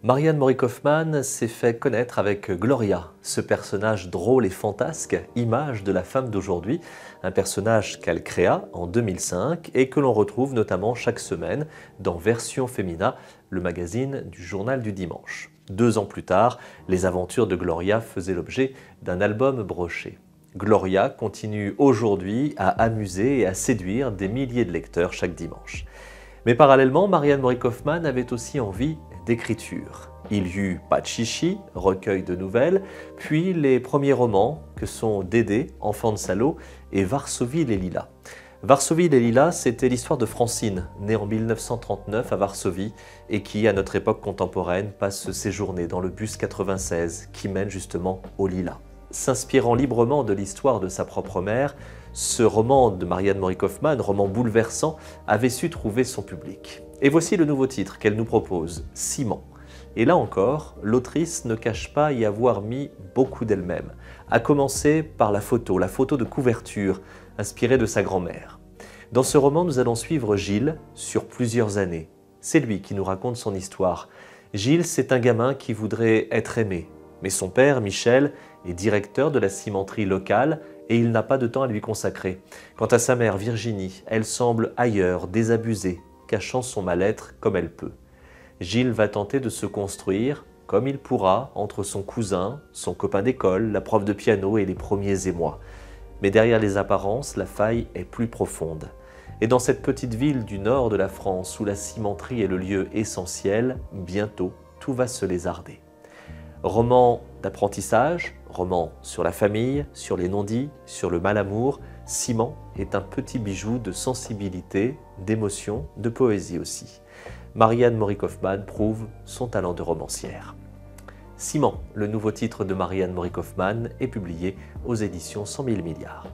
Marianne Maury Kaufmann s'est fait connaître avec Gloria, ce personnage drôle et fantasque, image de la femme d'aujourd'hui, un personnage qu'elle créa en 2005 et que l'on retrouve notamment chaque semaine dans Version Femina, le magazine du Journal du Dimanche. 2 ans plus tard, les aventures de Gloria faisaient l'objet d'un album broché. Gloria continue aujourd'hui à amuser et à séduire des milliers de lecteurs chaque dimanche. Mais parallèlement, Marianne Maury Kaufmann avait aussi envie d'écriture. Il y eut Pas de chichi, recueil de nouvelles, puis les premiers romans que sont Dédé, Enfant de salaud et Varsovie les lilas. Varsovie les lilas, c'était l'histoire de Francine, née en 1939 à Varsovie et qui, à notre époque contemporaine, passe ses journées dans le bus 96 qui mène justement aux lilas. S'inspirant librement de l'histoire de sa propre mère, ce roman de Marianne Maury Kaufmann, roman bouleversant, avait su trouver son public. Et voici le nouveau titre qu'elle nous propose, Ciment. Et là encore, l'autrice ne cache pas y avoir mis beaucoup d'elle-même, à commencer par la photo de couverture, inspirée de sa grand-mère. Dans ce roman, nous allons suivre Gilles sur plusieurs années. C'est lui qui nous raconte son histoire. Gilles, c'est un gamin qui voudrait être aimé, mais son père, Michel, est directeur de la cimenterie locale et il n'a pas de temps à lui consacrer. Quant à sa mère, Virginie, elle semble ailleurs, désabusée, cachant son mal-être comme elle peut. Gilles va tenter de se construire comme il pourra entre son cousin, son copain d'école, la prof de piano et les premiers émois. Mais derrière les apparences, la faille est plus profonde. Et dans cette petite ville du nord de la France où la cimenterie est le lieu essentiel, bientôt tout va se lézarder. Roman d'apprentissage, roman sur la famille, sur les non-dits, sur le mal-amour, Ciment est un petit bijou de sensibilité, d'émotion, de poésie aussi. Marianne Maury Kaufmann prouve son talent de romancière. Ciment, le nouveau titre de Marianne Maury Kaufmann, est publié aux éditions 100 000 milliards.